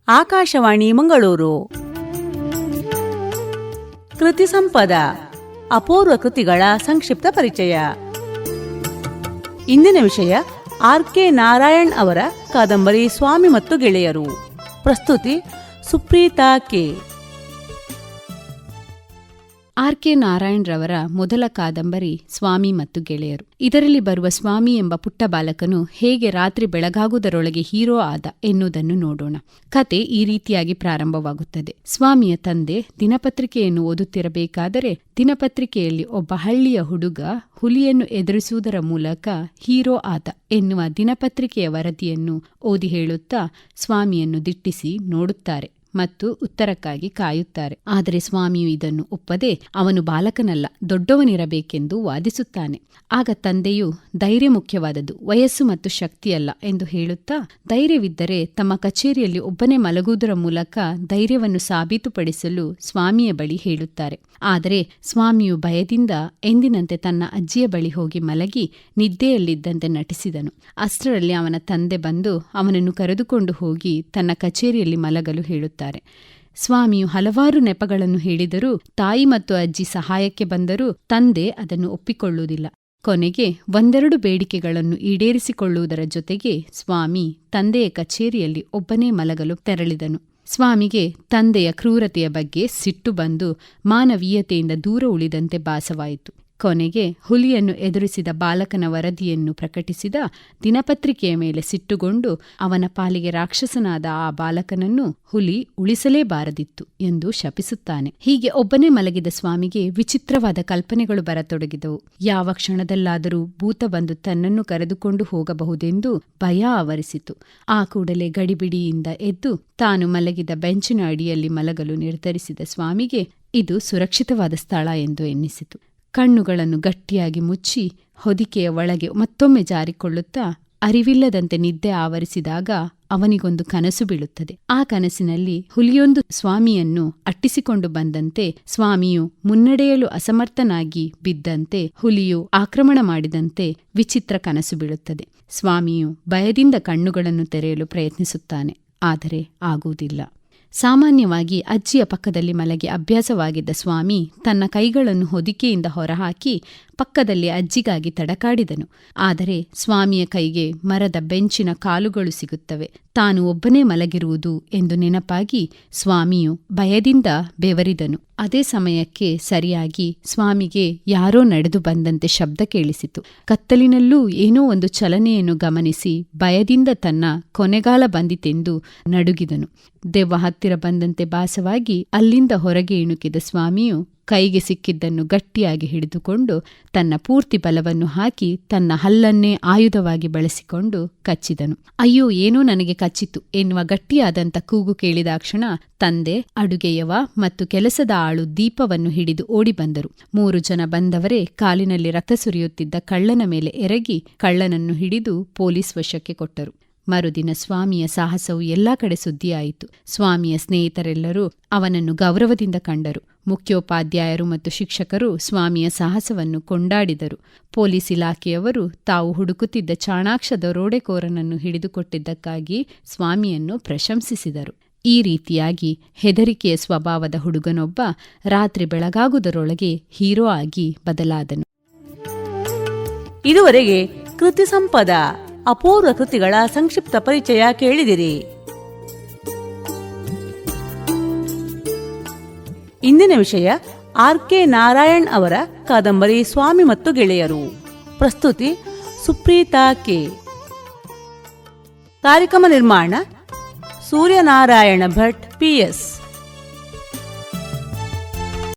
ಆಕಾಶವಾಣಿ ಮಂಗಳೂರು. ಕೃತಿ ಸಂಪದ ಅಪೂರ್ವ ಕೃತಿಗಳ ಸಂಕ್ಷಿಪ್ತ ಪರಿಚಯ. ಇಂದಿನ ವಿಷಯ ಆರ್.ಕೆ. ನಾರಾಯಣ್ ಅವರ ಕಾದಂಬರಿ ಸ್ವಾಮಿ ಮತ್ತು ಗೆಳೆಯರು. ಪ್ರಸ್ತುತಿ ಸುಪ್ರೀತಾ ಕೆ. ಆರ್.ಕೆ. ನಾರಾಯಣ್ ರವರ ಮೊದಲ ಕಾದಂಬರಿ ಸ್ವಾಮಿ ಮತ್ತು ಗೆಳೆಯರು. ಇದರಲ್ಲಿ ಬರುವ ಸ್ವಾಮಿ ಎಂಬ ಪುಟ್ಟ ಬಾಲಕನು ಹೇಗೆ ರಾತ್ರಿ ಬೆಳಗಾಗುವುದರೊಳಗೆ ಹೀರೋ ಆದ ಎನ್ನುವುದನ್ನು ನೋಡೋಣ. ಕತೆ ಈ ರೀತಿಯಾಗಿ ಪ್ರಾರಂಭವಾಗುತ್ತದೆ. ಸ್ವಾಮಿಯ ತಂದೆ ದಿನಪತ್ರಿಕೆಯನ್ನು ಓದುತ್ತಿರಬೇಕಾದರೆ ದಿನಪತ್ರಿಕೆಯಲ್ಲಿ ಒಬ್ಬ ಹಳ್ಳಿಯ ಹುಡುಗ ಹುಲಿಯನ್ನು ಎದುರಿಸುವುದರ ಮೂಲಕ ಹೀರೋ ಆದ ಎನ್ನುವ ದಿನಪತ್ರಿಕೆಯ ವರದಿಯನ್ನು ಓದಿ ಹೇಳುತ್ತಾ ಸ್ವಾಮಿಯನ್ನು ದಿಟ್ಟಿಸಿ ನೋಡುತ್ತಾರೆ ಮತ್ತು ಉತ್ತರಕ್ಕಾಗಿ ಕಾಯುತ್ತಾರೆ. ಆದರೆ ಸ್ವಾಮಿಯು ಇದನ್ನು ಒಪ್ಪದೆ ಅವನು ಬಾಲಕನಲ್ಲ, ದೊಡ್ಡವನಿರಬೇಕೆಂದು ವಾದಿಸುತ್ತಾನೆ. ಆಗ ತಂದೆಯು ಧೈರ್ಯ ಮುಖ್ಯವಾದದ್ದು, ವಯಸ್ಸು ಮತ್ತು ಶಕ್ತಿಯಲ್ಲ ಎಂದು ಹೇಳುತ್ತಾ ಧೈರ್ಯವಿದ್ದರೆ ತಮ್ಮ ಕಚೇರಿಯಲ್ಲಿ ಒಬ್ಬನೇ ಮಲಗುವುದರ ಮೂಲಕ ಧೈರ್ಯವನ್ನು ಸಾಬೀತುಪಡಿಸಲು ಸ್ವಾಮಿಯ ಬಳಿ ಹೇಳುತ್ತಾರೆ. ಆದರೆ ಸ್ವಾಮಿಯು ಭಯದಿಂದ ಎಂದಿನಂತೆ ತನ್ನ ಅಜ್ಜಿಯ ಬಳಿ ಹೋಗಿ ಮಲಗಿ ನಿದ್ದೆಯಲ್ಲಿದ್ದಂತೆ ನಟಿಸಿದನು. ಅಷ್ಟರಲ್ಲಿ ಅವನ ತಂದೆ ಬಂದು ಅವನನ್ನು ಕರೆದುಕೊಂಡು ಹೋಗಿ ತನ್ನ ಕಚೇರಿಯಲ್ಲಿ ಮಲಗಲು ಹೇಳುತ್ತಾರೆ. ಸ್ವಾಮಿಯು ಹಲವಾರು ನೆಪಗಳನ್ನು ಹೇಳಿದರೂ ತಾಯಿ ಮತ್ತು ಅಜ್ಜಿ ಸಹಾಯಕ್ಕೆ ಬಂದರೂ ತಂದೆ ಅದನ್ನು ಒಪ್ಪಿಕೊಳ್ಳುವುದಿಲ್ಲ. ಕೊನೆಗೆ ಒಂದೆರಡು ಬೇಡಿಕೆಗಳನ್ನು ಈಡೇರಿಸಿಕೊಳ್ಳುವುದರ ಜೊತೆಗೆ ಸ್ವಾಮಿ ತಂದೆಯ ಕಚೇರಿಯಲ್ಲಿ ಒಬ್ಬನೇ ಮಲಗಲು ತೆರಳಿದನು. ಸ್ವಾಮಿಗೆ ತಂದೆಯ ಕ್ರೂರತೆಯ ಬಗ್ಗೆ ಸಿಟ್ಟು ಬಂದು ಮಾನವೀಯತೆಯಿಂದ ದೂರ ಉಳಿದಂತೆ ಭಾಸವಾಯಿತು. ಕೊನೆಗೆ ಹುಲಿಯನ್ನು ಎದುರಿಸಿದ ಬಾಲಕನ ವರದಿಯನ್ನು ಪ್ರಕಟಿಸಿದ ದಿನಪತ್ರಿಕೆಯ ಮೇಲೆ ಸಿಟ್ಟುಗೊಂಡು ಅವನ ಪಾಲಿಗೆ ರಾಕ್ಷಸನಾದ ಆ ಬಾಲಕನನ್ನು ಹುಲಿ ಉಳಿಸಲೇಬಾರದಿತ್ತು ಎಂದು ಶಪಿಸುತ್ತಾನೆ. ಹೀಗೆ ಒಬ್ಬನೇ ಮಲಗಿದ ಸ್ವಾಮಿಗೆ ವಿಚಿತ್ರವಾದ ಕಲ್ಪನೆಗಳು ಬರತೊಡಗಿದವು. ಯಾವ ಕ್ಷಣದಲ್ಲಾದರೂ ಭೂತ ಬಂದು ತನ್ನನ್ನು ಕರೆದುಕೊಂಡು ಹೋಗಬಹುದೆಂದು ಭಯ ಆವರಿಸಿತು. ಆ ಕೂಡಲೇ ಗಡಿಬಿಡಿಯಿಂದ ಎದ್ದು ತಾನು ಮಲಗಿದ ಬೆಂಚಿನ ಅಡಿಯಲ್ಲಿ ಮಲಗಲು ನಿರ್ಧರಿಸಿದ ಸ್ವಾಮಿಗೆ ಇದು ಸುರಕ್ಷಿತವಾದ ಸ್ಥಳ ಎಂದು ಎನ್ನಿಸಿತು. ಕಣ್ಣುಗಳನ್ನು ಗಟ್ಟಿಯಾಗಿ ಮುಚ್ಚಿ ಹೊದಿಕೆಯ ಒಳಗೆ ಮತ್ತೊಮ್ಮೆ ಜಾರಿಕೊಳ್ಳುತ್ತಾ ಅರಿವಿಲ್ಲದಂತೆ ನಿದ್ದೆ ಆವರಿಸಿದಾಗ ಅವನಿಗೊಂದು ಕನಸು ಬೀಳುತ್ತದೆ. ಆ ಕನಸಿನಲ್ಲಿ ಹುಲಿಯೊಂದು ಸ್ವಾಮಿಯನ್ನು ಅಟ್ಟಿಸಿಕೊಂಡು ಬಂದಂತೆ, ಸ್ವಾಮಿಯು ಮುನ್ನಡೆಯಲು ಅಸಮರ್ಥನಾಗಿ ಬಿದ್ದಂತೆ, ಹುಲಿಯು ಆಕ್ರಮಣ ಮಾಡಿದಂತೆ ವಿಚಿತ್ರ ಕನಸು ಬೀಳುತ್ತದೆ. ಸ್ವಾಮಿಯು ಭಯದಿಂದ ಕಣ್ಣುಗಳನ್ನು ತೆರೆಯಲು ಪ್ರಯತ್ನಿಸುತ್ತಾನೆ, ಆದರೆ ಆಗುವುದಿಲ್ಲ. ಸಾಮಾನ್ಯವಾಗಿ ಅಜ್ಜಿಯ ಪಕ್ಕದಲ್ಲಿ ಮಲಗಿ ಅಭ್ಯಾಸವಾಗಿದ್ದ ಸ್ವಾಮಿ ತನ್ನ ಕೈಗಳನ್ನು ಹೊದಿಕೆಯಿಂದ ಹೊರಹಾಕಿ ಪಕ್ಕದಲ್ಲಿ ಅಜ್ಜಿಗಾಗಿ ತಡಕಾಡಿದನು. ಆದರೆ ಸ್ವಾಮಿಯ ಕೈಗೆ ಮರದ ಬೆಂಚಿನ ಕಾಲುಗಳು ಸಿಗುತ್ತವೆ. ತಾನು ಒಬ್ಬನೇ ಮಲಗಿರುವುದು ಎಂದು ನೆನಪಾಗಿ ಸ್ವಾಮಿಯು ಭಯದಿಂದ ಬೆವರಿದನು. ಅದೇ ಸಮಯಕ್ಕೆ ಸರಿಯಾಗಿ ಸ್ವಾಮಿಗೆ ಯಾರೋ ನಡೆದು ಬಂದಂತೆ ಶಬ್ದ ಕೇಳಿಸಿತು. ಕತ್ತಲಿನಲ್ಲೂ ಏನೋ ಒಂದು ಚಲನೆಯನ್ನು ಗಮನಿಸಿ ಭಯದಿಂದ ತನ್ನ ಕೊನೆಗಾಲ ಬಂದಿತೆಂದು ನಡುಗಿದನು. ದೆವ್ವ ಹತ್ತಿರ ಬಂದಂತೆ ಭಾಸವಾಗಿ ಅಲ್ಲಿಂದ ಹೊರಗೆ ಇಣುಕಿದ ಸ್ವಾಮಿಯು ಕೈಗೆ ಸಿಕ್ಕಿದ್ದನ್ನು ಗಟ್ಟಿಯಾಗಿ ಹಿಡಿದುಕೊಂಡು ತನ್ನ ಪೂರ್ತಿ ಬಲವನ್ನು ಹಾಕಿ ತನ್ನ ಹಲ್ಲನ್ನೇ ಆಯುಧವಾಗಿ ಬಳಸಿಕೊಂಡು ಕಚ್ಚಿದನು. ಅಯ್ಯೋ, ಏನೋ ನನಗೆ ಕಚ್ಚಿತು ಎನ್ನುವ ಗಟ್ಟಿಯಾದಂಥ ಕೂಗು ಕೇಳಿದಾಕ್ಷಣ ತಂದೆ, ಅಡುಗೆಯವ ಮತ್ತು ಕೆಲಸದ ಆಳು ದೀಪವನ್ನು ಹಿಡಿದು ಓಡಿ ಬಂದರು. 3 ಜನ ಬಂದವರೇ ಕಾಲಿನಲ್ಲಿ ರಕ್ತ ಸುರಿಯುತ್ತಿದ್ದ ಕಳ್ಳನ ಮೇಲೆ ಎರಗಿ ಕಳ್ಳನನ್ನು ಹಿಡಿದು ಪೊಲೀಸ್ ವಶಕ್ಕೆ ಕೊಟ್ಟರು. ಮರುದಿನ ಸ್ವಾಮಿಯ ಸಾಹಸವು ಎಲ್ಲಾ ಕಡೆ ಸುದ್ದಿಯಾಯಿತು. ಸ್ವಾಮಿಯ ಸ್ನೇಹಿತರೆಲ್ಲರೂ ಅವನನ್ನು ಗೌರವದಿಂದ ಕಂಡರು. ಮುಖ್ಯೋಪಾಧ್ಯಾಯರು ಮತ್ತು ಶಿಕ್ಷಕರು ಸ್ವಾಮಿಯ ಸಾಹಸವನ್ನು ಕೊಂಡಾಡಿದರು. ಪೊಲೀಸ್ ಇಲಾಖೆಯವರು ತಾವು ಹುಡುಕುತ್ತಿದ್ದ ಚಾಣಾಕ್ಷ ದರೋಡೆಕೋರನನ್ನು ಹಿಡಿದುಕೊಟ್ಟಿದ್ದಕ್ಕಾಗಿ ಸ್ವಾಮಿಯನ್ನು ಪ್ರಶಂಸಿಸಿದರು. ಈ ರೀತಿಯಾಗಿ ಹೆದರಿಕೆಯ ಸ್ವಭಾವದ ಹುಡುಗನೊಬ್ಬ ರಾತ್ರಿ ಬೆಳಗಾಗುವುದರೊಳಗೆ ಹೀರೋ ಆಗಿ ಬದಲಾದನು. ಇದುವರೆಗೆ ಕೃತಿ ಸಂಪದ ಅಪೂರ್ವ ಕೃತಿಗಳ ಸಂಕ್ಷಿಪ್ತ ಪರಿಚಯ ಕೇಳಿದಿರಿ. ಇಂದಿನ ವಿಷಯ ಆರ್.ಕೆ. ನಾರಾಯಣ್ ಅವರ ಕಾದಂಬರಿ ಸ್ವಾಮಿ ಮತ್ತು ಗೆಳೆಯರು. ಪ್ರಸ್ತುತಿ ಸುಪ್ರೀತಾ ಕೆ. ಕಾರ್ಯಕ್ರಮ ನಿರ್ಮಾಣ ಸೂರ್ಯನಾರಾಯಣ ಭಟ್, ಪಿಎಸ್.